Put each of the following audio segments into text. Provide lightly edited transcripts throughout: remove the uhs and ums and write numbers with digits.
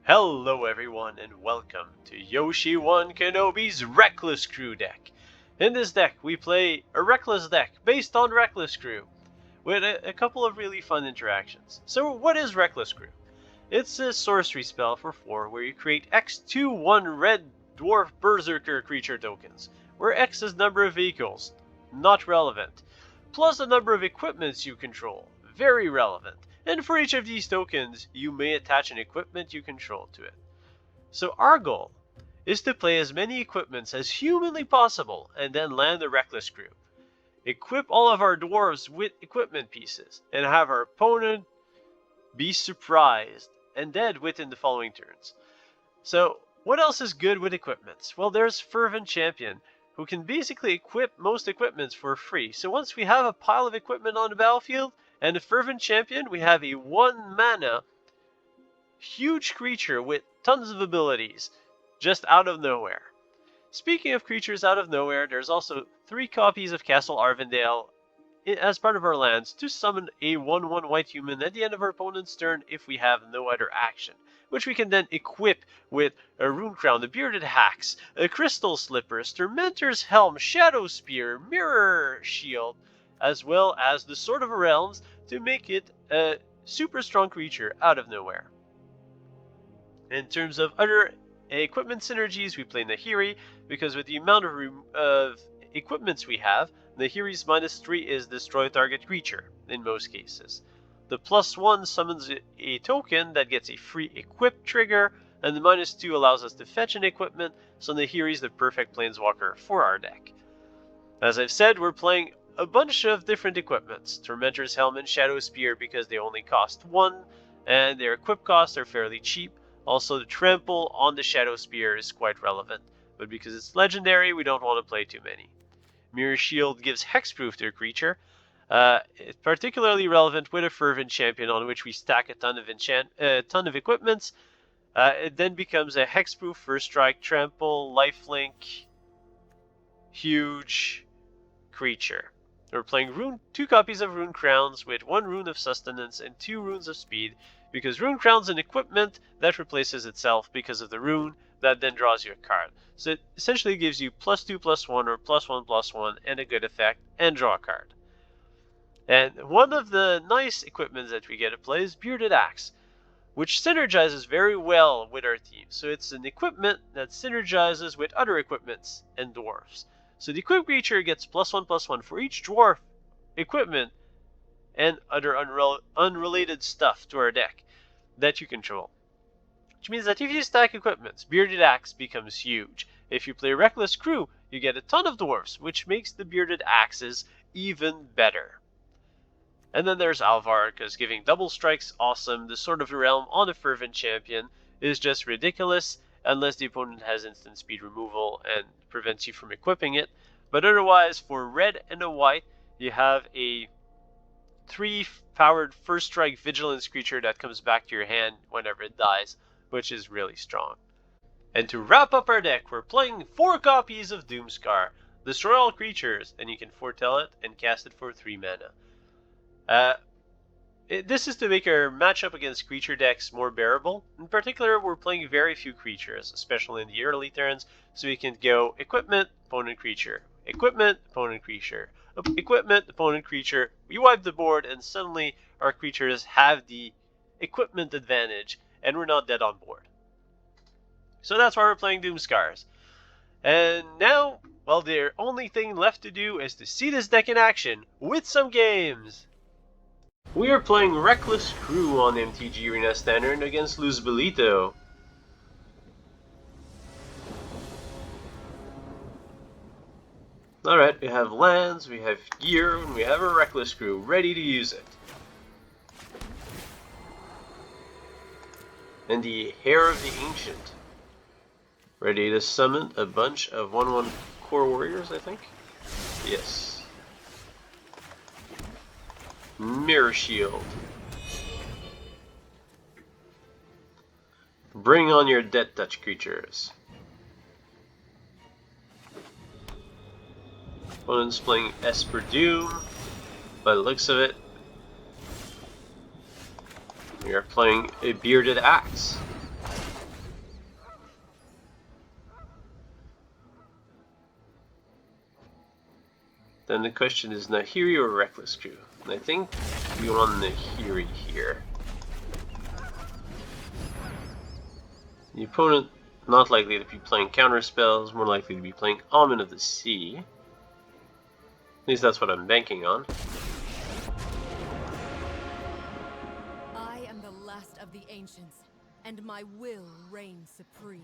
Hello everyone and welcome to Yoshi 1 Kenobi's Reckless Crew deck. In this deck we play a Reckless deck based on Reckless Crew with a couple of really fun interactions. So what is Reckless Crew? It's a sorcery spell for 4 where you create X2-1 red dwarf berserker creature tokens, where X is number of vehicles, not relevant, plus the number of equipments you control, very relevant. And for each of these tokens, you may attach an equipment you control to it. So our goal is to play as many equipments as humanly possible and then land the Reckless Crew. Equip all of our dwarves with equipment pieces and have our opponent be surprised and dead within the following turns. So what else is good with equipments? Well, there's Fervent Champion, who can basically equip most equipments for free. So once we have a pile of equipment on the battlefield, and the Fervent Champion, we have a 1 mana, huge creature with tons of abilities, just out of nowhere. Speaking of creatures out of nowhere, there's also 3 copies of Castle Ardenvale as part of our lands to summon a 1/1 white human at the end of our opponent's turn if we have no other action, which we can then equip with a Rune Crown, the Bearded Axe, a Crystal Slippers, Tormentor's Helm, Shadowspear, Mirror Shield, as well as the Sword of Realms to make it a super strong creature out of nowhere. In terms of other equipment synergies, we play Nahiri, because with the amount of equipments we have, Nahiri's -3 is destroy target creature in most cases. The +1 summons a token that gets a free equip trigger, and the -2 allows us to fetch an equipment, so Nahiri's the perfect planeswalker for our deck. As I've said, we're playing a bunch of different equipments. Tormentor's Helm and Shadowspear because they only cost 1, and their equip costs are fairly cheap. Also, the trample on the Shadowspear is quite relevant, but because it's legendary, we don't want to play too many. Mirror Shield gives hexproof to a creature. It's particularly relevant with a Fervent Champion on which we stack a ton of equipments. It then becomes a hexproof first strike, trample, lifelink, huge creature. We're playing 2 copies of Rune Crowns with 1 Rune of Sustenance and 2 Runes of Speed, because Rune Crown's an equipment that replaces itself because of the rune that then draws you a card. So it essentially gives you +2/+1 or +1/+1 and a good effect and draw a card. And one of the nice equipments that we get to play is Bearded Axe, which synergizes very well with our team. So it's an equipment that synergizes with other equipments and dwarves. So the equipped creature gets +1/+1 for each dwarf equipment and other unrelated stuff to our deck that you control. Which means that if you stack equipments, Bearded Axe becomes huge. If you play Reckless Crew, you get a ton of dwarves, which makes the Bearded Axes even better. And then there's Halvar, because giving double strikes awesome. The Sword of the Realm on a Fervent Champion is just ridiculous, unless the opponent has instant speed removal and prevents you from equipping it. But otherwise, for red and a white, you have a 3-powered first strike vigilance creature that comes back to your hand whenever it dies, which is really strong. And to wrap up our deck, we're playing 4 copies of Doomskar. Destroy all creatures, and you can foretell it and cast it for 3 mana. This is to make our matchup against creature decks more bearable. In particular, we're playing very few creatures, especially in the early turns, so we can go equipment, opponent creature, equipment, opponent creature, equipment, opponent creature. We wipe the board, and suddenly our creatures have the equipment advantage, and we're not dead on board. So that's why we're playing Doomskars. And now, well, the only thing left to do is to see this deck in action with some games. We are playing Reckless Crew on MTG Arena Standard against Luzbelito. Alright, we have lands, we have gear, and we have a Reckless Crew ready to use it. And the Heir of the Ancient. Ready to summon a bunch of 1/1 core warriors, I think? Yes. Mirror Shield. Bring on your Death Touch creatures. Opponent's playing Esper Doom. By the looks of it, we are playing a Bearded Axe. Then the question is Nahiri or Reckless Crew? And I think we want Nahiri here. The opponent not likely to be playing counter spells, more likely to be playing Omen of the Sea. At least that's what I'm banking on. I am the last of the ancients, and my will reigns supreme.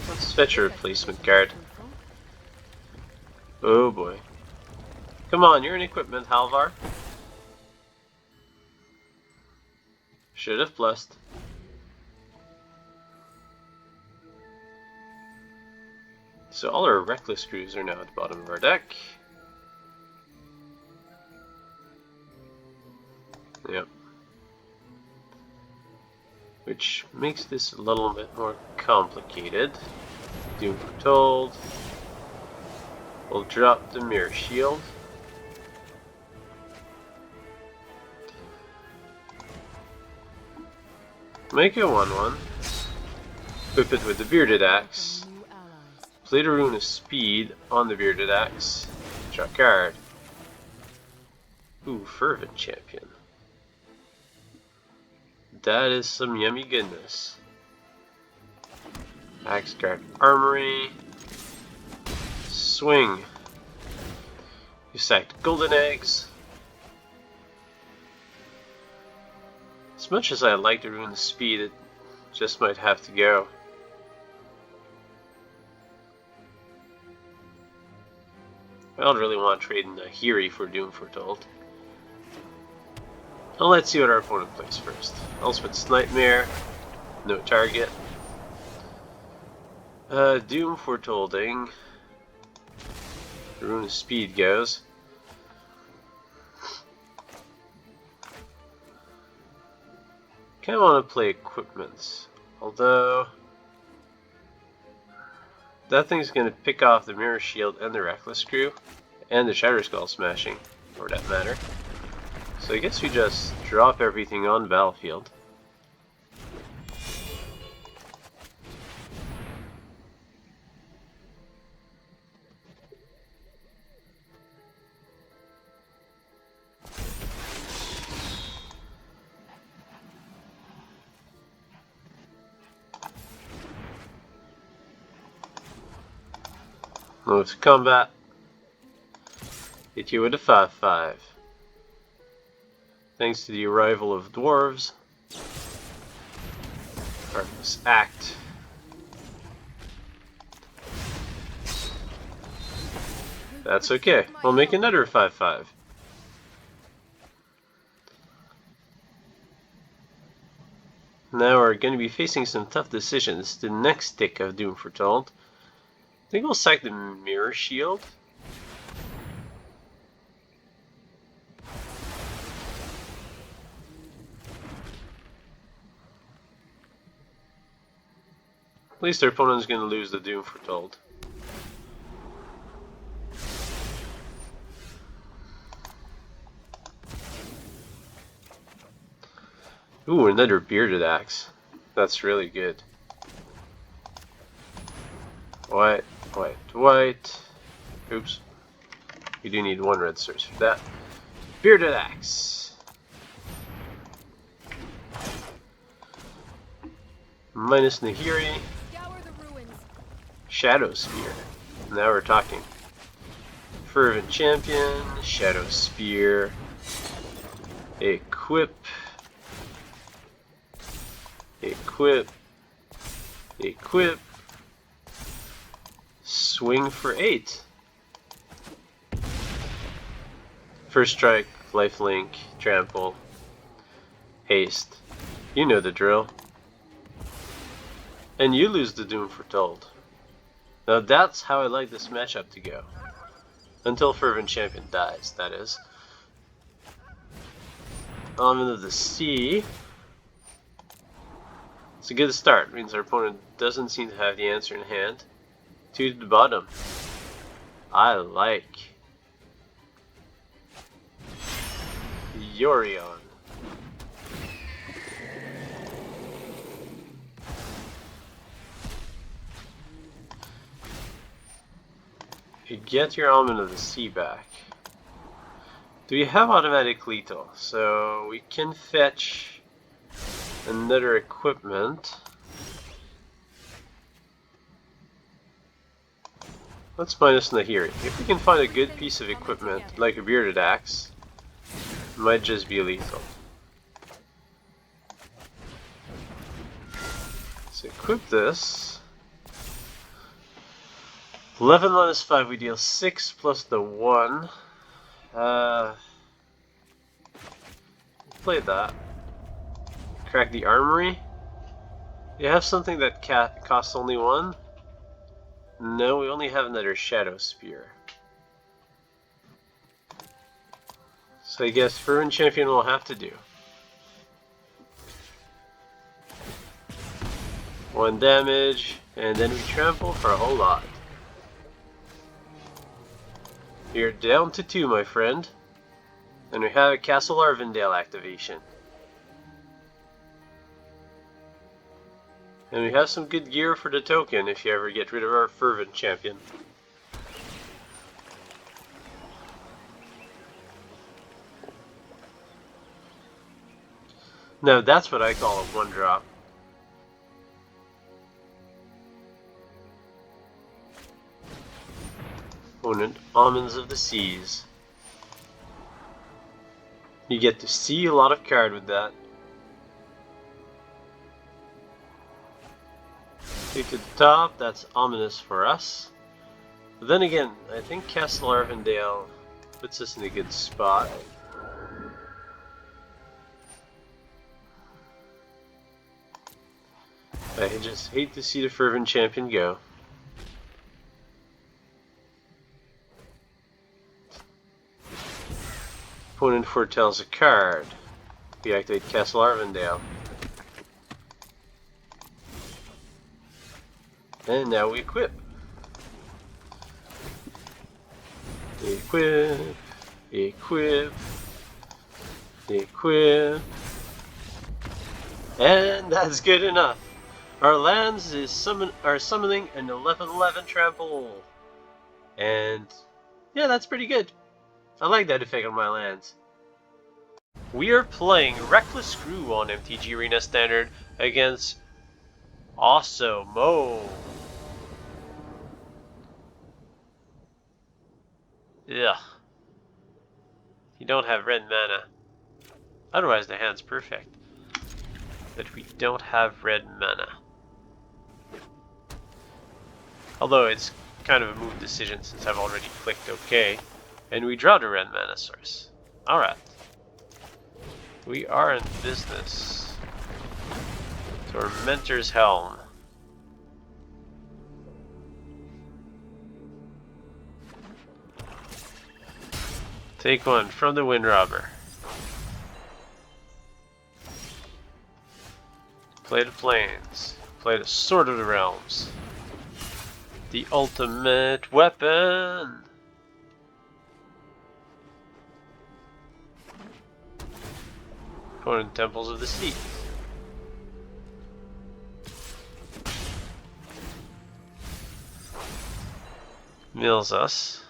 Let's fetch a replacement card. Oh boy. Come on, you're an equipment, Halvar. Should have blessed. So all our Reckless Crews are now at the bottom of our deck. Yep. Which makes this a little bit more complicated. Doom Foretold. We'll drop the Mirror Shield. Make a 1/1. Equip it with the Bearded Axe. Play the Rune of Speed on the Bearded Axe. Draw a card. Ooh, Fervent Champion. That is some yummy goodness. Axgard Armory. Swing. You sacked golden eggs. As much as I like the Rune of Speed, it just might have to go. I don't really want to trade in Nahiri for Doom Foretold. Well, let's see what our opponent plays first. Elspeth's Nightmare. No target. Doom Foretolding. Rune of Speed goes. Kinda want to play equipments. Although that thing's gonna pick off the Mirror Shield and the Reckless Crew. And the Shatterskull Smashing, for that matter. So I guess we just drop everything on the battlefield. Move to combat. Hit you with a 5/5. Thanks to the arrival of dwarves. Heartless Act. That's okay. We'll make another 5/5. Now we're going to be facing some tough decisions. The next tick of Doom Foretold. I think we'll sack the Mirror Shield. At least our opponent's going to lose the Doom Foretold. Ooh, another Bearded Axe. That's really good. White, white, white. Oops. We do need one red source for that. Bearded Axe. Minus Nahiri. Shadowspear. Now we're talking. Fervent Champion. Shadowspear. Equip. Equip. Equip. Swing for 8. First strike, lifelink, trample, haste. You know the drill. And you lose the Doom Foretold. Now that's how I like this matchup to go. Until Fervent Champion dies, that is. Omen of the Sea. It's a good start. It means our opponent doesn't seem to have the answer in hand. 2 to the bottom. I like. Yorion. You get your Almond of the Sea back. Do we have automatic lethal? So we can fetch another equipment. Let's minus Nahiri. If we can find a good piece of equipment, like a bearded axe, it might just be lethal. Let's equip this. 11 minus 5, we deal 6 plus the 1. Play that. Crack the armory. You have something that costs only 1? No, we only have another Shadowspear. So I guess Fervent Champion will have to do. 1 damage, and then we trample for a whole lot. You're down to 2, my friend. And we have a Castle Ardenvale activation. And we have some good gear for the token if you ever get rid of our Fervent Champion. Now that's what I call a 1-drop. Opponent, Almonds of the Seas. You get to see a lot of card with that. Take to the top, that's ominous for us. But then again, I think Castle Ardenvale puts us in a good spot. I just hate to see the Fervent Champion go. Opponent foretells a card. We activate Castle Ardenvale. And now we equip. Equip. Equip. Equip. And that's good enough. Our lands are summoning an 11/11 trample. And yeah, that's pretty good. I like that effect on my lands. We are playing Reckless Screw on MTG Arena Standard against Awesome-o. Ugh. You don't have red mana. Otherwise the hand's perfect. But we don't have red mana. Although it's kind of a move decision since I've already clicked OK. And we draw the red mana source. Alright. We are in business. Tormentor's Helm. Take 1 from the Wind Robber. Play the Plains. Play the Sword of the Realms. The ultimate weapon! Opponent Temples of the Sea. Mills us.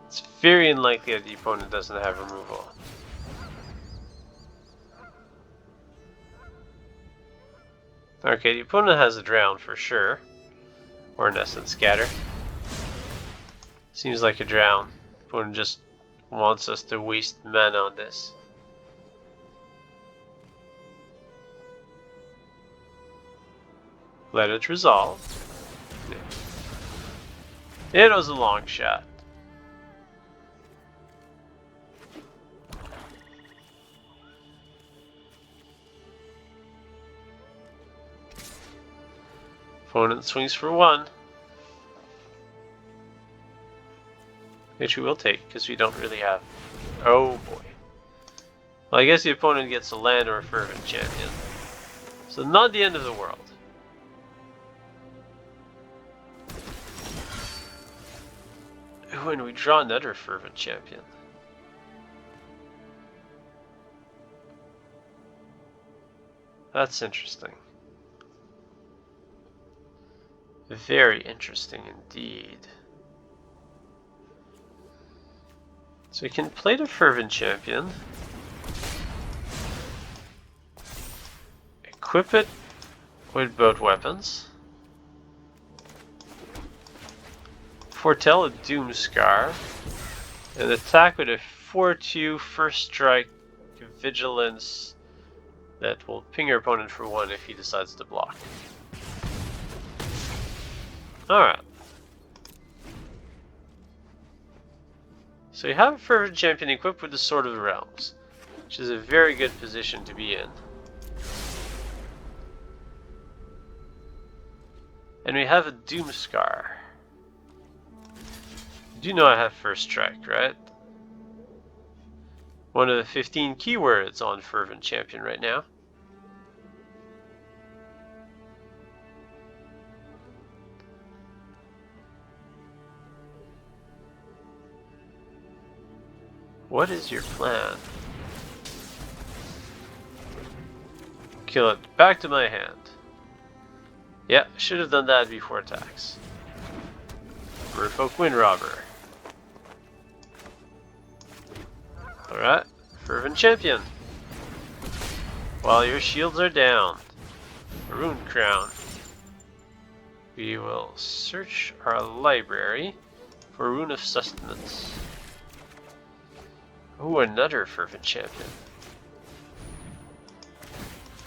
It's very unlikely that the opponent doesn't have removal. Okay, the opponent has a drown for sure. Or an Essence Scatter. Seems like a drown. The opponent just wants us to waste mana on this. Let it resolve. It was a long shot. Opponent swings for 1. Which we will take, because we don't really have... Oh boy. Well, I guess the opponent gets a land or a Fervent Champion. So not the end of the world. Ooh, and we draw another Fervent Champion. That's interesting. Very interesting indeed. So we can play the Fervent Champion. Equip it with both weapons. Foretell a Doomskar. And attack with a 4/2 first strike vigilance that will ping your opponent for 1 if he decides to block. Alright. So you have a Fervent Champion equipped with the Sword of the Realms, which is a very good position to be in. And we have a Doomskar. You do know I have first strike, right? One of the 15 keywords on Fervent Champion right now. What is your plan? Kill it. Back to my hand. Yeah, should have done that before attacks. Merfolk Wind Robber. Alright, Fervent Champion. While your shields are down, Rune Crown. We will search our library for Rune of Sustenance. Ooh, another Fervent Champion.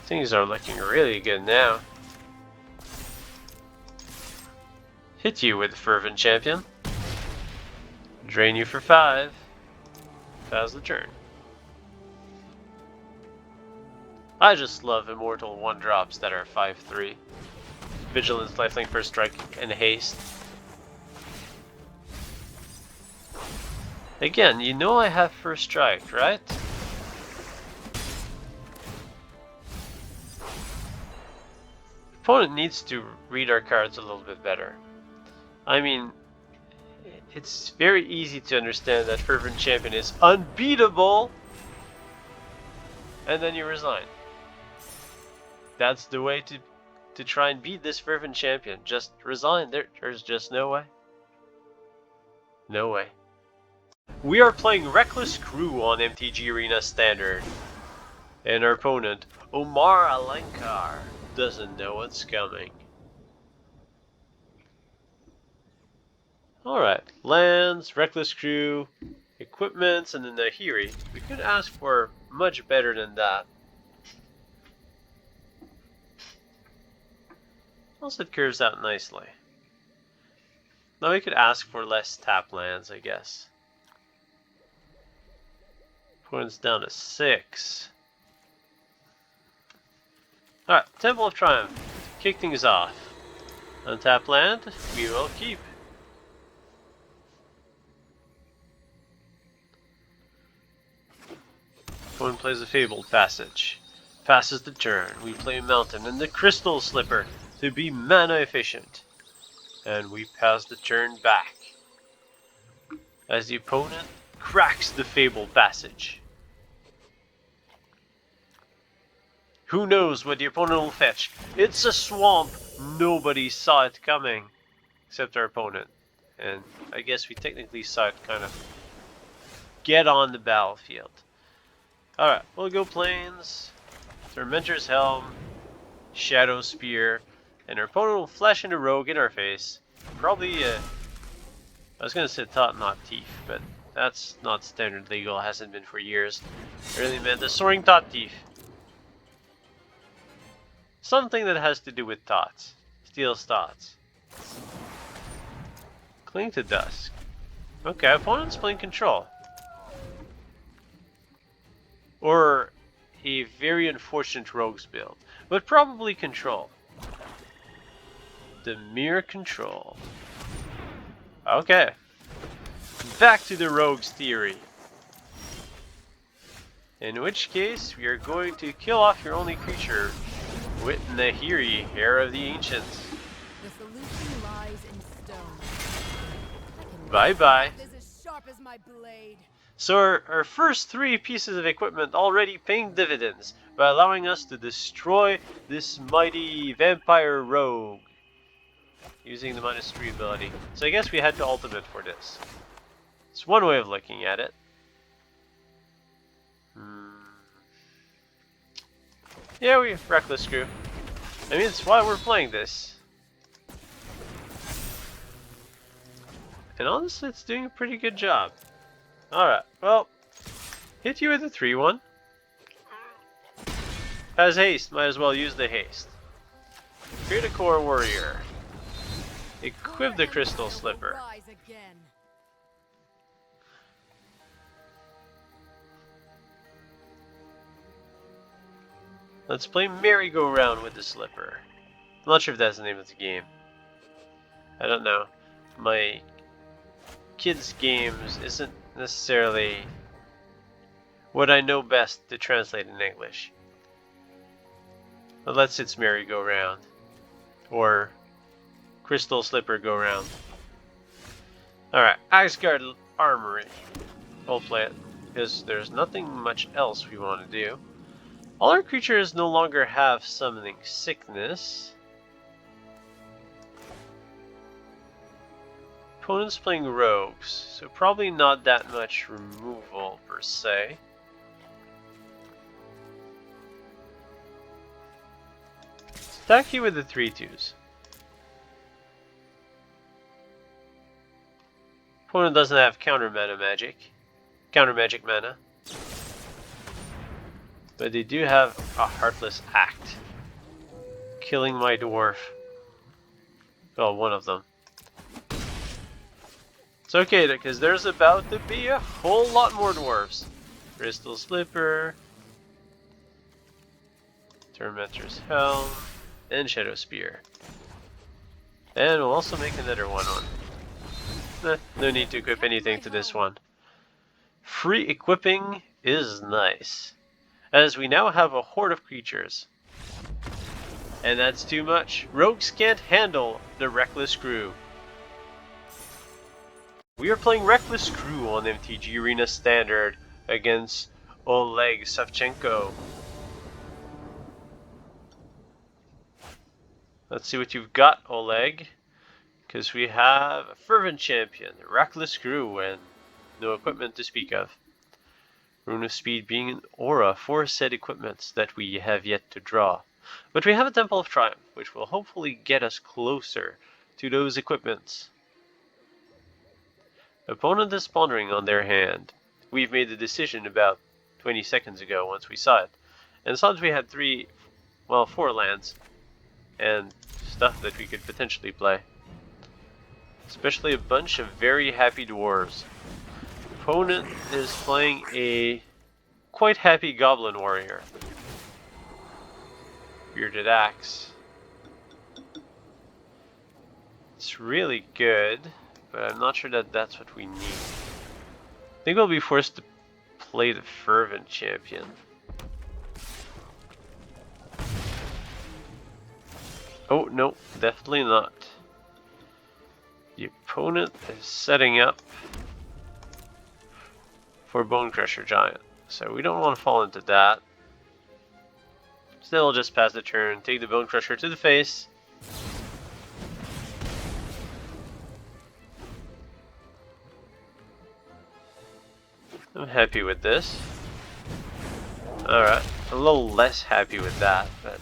Things are looking really good now. Hit you with the Fervent Champion. Drain you for 5. Pass the turn. I just love immortal 1-drops that are 5/3. Vigilance, lifelink, first strike, and haste. Again, you know I have first strike, right? Opponent needs to read our cards a little bit better. I mean, it's very easy to understand that Fervent Champion is unbeatable, and then you resign. That's the way to try and beat this Fervent Champion. Just resign. There's just no way. No way. We are playing Reckless Crew on MTG Arena Standard, and our opponent, Omar Alenkar, doesn't know what's coming. Alright, lands, Reckless Crew, equipments, and the Nahiri. We could ask for much better than that. Also, it curves out nicely. Now we could ask for less tap lands, I guess. Opponent's down to 6. Alright, Temple of Triumph. Kick things off. Untap land, we will keep. Opponent plays a Fabled Passage. Passes the turn. We play Mountain and the Crystal Slipper to be mana efficient. And we pass the turn back. As the opponent cracks the Fabled Passage. Who knows what the opponent will fetch? It's a swamp. Nobody saw it coming. Except our opponent. And I guess we technically saw it kind of get on the battlefield. Alright, we'll go Plains, Tormentor's Helm, Shadowspear, and our opponent will flash into Rogue in our face. Probably, I was gonna say Thought Not Thief, but that's not standard legal, hasn't been for years. I really meant the Soaring Thought Thief. Something that has to do with thoughts. Steals thoughts. Cling to Dusk. Okay, opponent's playing Control. Or a very unfortunate Rogue's build. But probably Control. The mere Control. Okay. Back to the Rogue's theory. In which case, we are going to kill off your only creature with Nahiri, Heir of the Ancients. The solution lies in stone. Bye bye. As sharp as my blade. So our first 3 pieces of equipment already paying dividends by allowing us to destroy this mighty vampire rogue. using the -3 ability. So I guess we had to ultimate for this. It's one way of looking at it. Yeah, we Reckless Screw. I mean, it's why we're playing this. And honestly, it's doing a pretty good job. Alright, well, hit you with a 3-1. Has haste, might as well use the haste. Create a core warrior. Equip the crystal slipper. Let's play merry-go-round with the slipper. I'm not sure if that's the name of the game. I don't know. My kids' games isn't necessarily what I know best to translate in English. Unless it's merry-go-round. Or crystal slipper go-round. Alright, Axgard Armory. We'll play it, because there's nothing much else we want to do. All our creatures no longer have summoning sickness. Opponent's playing rogues, so probably not that much removal per se. Attack you with the 3/2s. Opponent doesn't have counter magic mana. But they do have a Heartless Act. Killing my dwarf. Well, one of them. It's okay, because there's about to be a whole lot more dwarves. Crystal Slipper. Tormentor's Helm. And Shadowspear. And we'll also make another one on. No need to equip anything to this one. Free equipping is nice, as we now have a horde of creatures. And that's too much. Rogues can't handle the Reckless Screw. We are playing Reckless Screw on MTG Arena Standard against Oleg Savchenko. Let's see what you've got, Oleg. Because we have a Fervent Champion, Reckless Screw, and no equipment to speak of. Rune of Speed being an aura for said equipments that we have yet to draw. But we have a Temple of Triumph, which will hopefully get us closer to those equipments. Opponent is pondering on their hand. We've made the decision about 20 seconds ago once we saw it. And saw that we had 4 lands and stuff that we could potentially play. Especially a bunch of very happy dwarves. Opponent is playing a quite happy Goblin Warrior. Bearded Axe. It's really good, but I'm not sure that that's what we need. I think we'll be forced to play the Fervent Champion. Oh, no, definitely not. The opponent is setting up for Bone Crusher Giant, so we don't want to fall into that. Still, just pass the turn, take the Bone Crusher to the face. I'm happy with this. Alright, a little less happy with that, but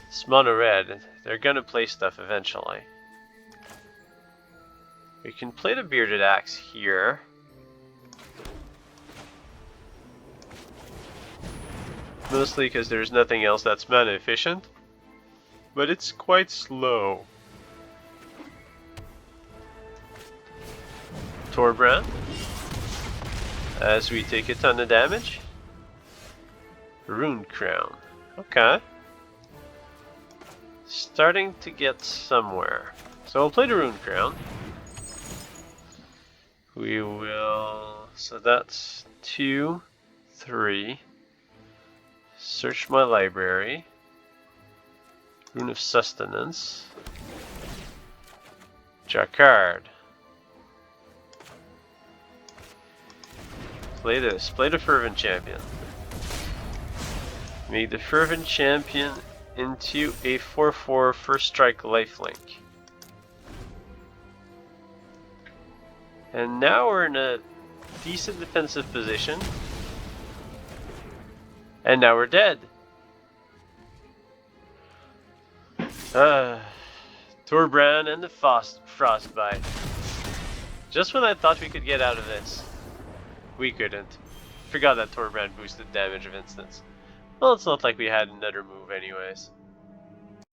it's mono red. They're gonna play stuff eventually. We can play the Bearded Axe here. Mostly because there's nothing else that's mana efficient. But it's quite slow. Torbrand. As we take a ton of damage. Rune Crown. Okay. Starting to get somewhere. So we'll play the Rune Crown. We will... So that's 2, 3. Search my library. Rune of Sustenance. Jacquard. Play this. Play the Fervent Champion. Make the Fervent Champion into a 4/4 first strike lifelink. And now we're in a decent defensive position. And now we're dead. Torbran and the Frostbite. Just when I thought we could get out of this, we couldn't. Forgot that Torbran boosted damage of instance. Well, it's not like we had another move anyways.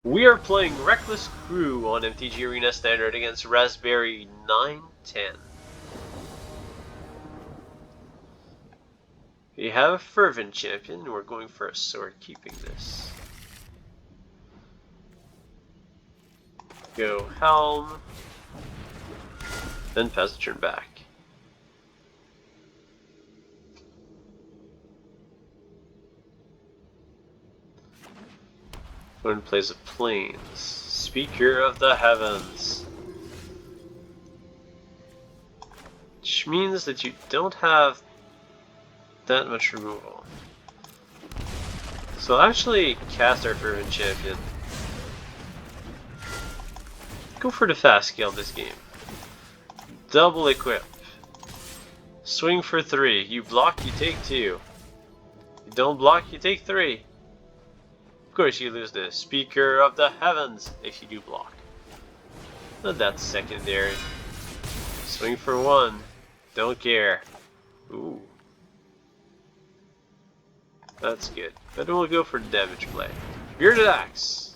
We are playing Reckless Crew on MTG Arena Standard against Raspberry 910. We have a Fervent Champion, and we're going for a sword keeping this. Go Helm, then pass the turn back. One plays a Plains, Speaker of the Heavens. Which means that you don't have that much removal. So I'll actually cast our Fervent Champion. Go for the fast scale this game. Double equip. Swing for 3. You block, you take 2. You don't block, you take 3. Of course you lose the Speaker of the Heavens if you do block. But that's secondary. Swing for 1. Don't care. Ooh. That's good. But we'll go for the damage play. Bearded Axe.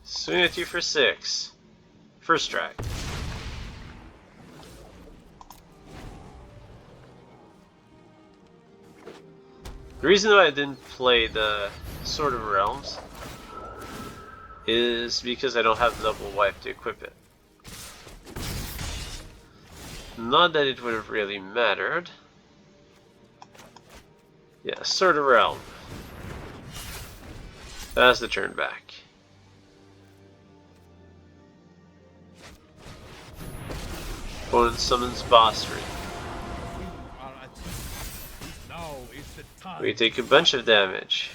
Swing at you for 6. First strike. The reason why I didn't play the Sword of Realms is because I don't have the double wipe to equip it. Not that it would have really mattered. Yeah, Sword of Realm. That's the turn back. Opponent summons Boss Ring. We take a bunch of damage.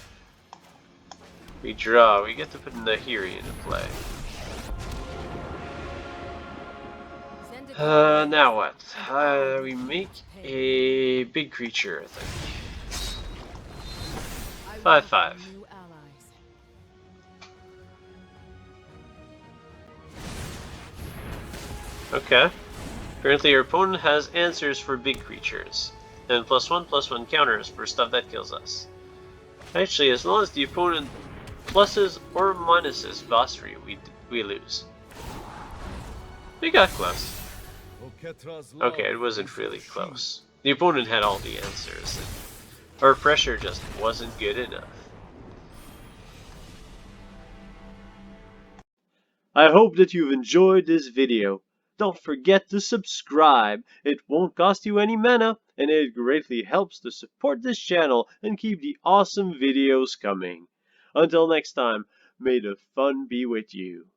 We draw. We get to put Nahiri into play. Now what? We make a big creature, I think. 5/5. Okay. Currently your opponent has answers for big creatures. And +1/+1 counters for stuff that kills us. Actually, as long as the opponent pluses or minuses boss free, we lose. We got close. Okay, it wasn't really close. The opponent had all the answers, and our pressure just wasn't good enough. I hope that you've enjoyed this video. Don't forget to subscribe. It won't cost you any mana, and it greatly helps to support this channel and keep the awesome videos coming. Until next time, may the fun be with you.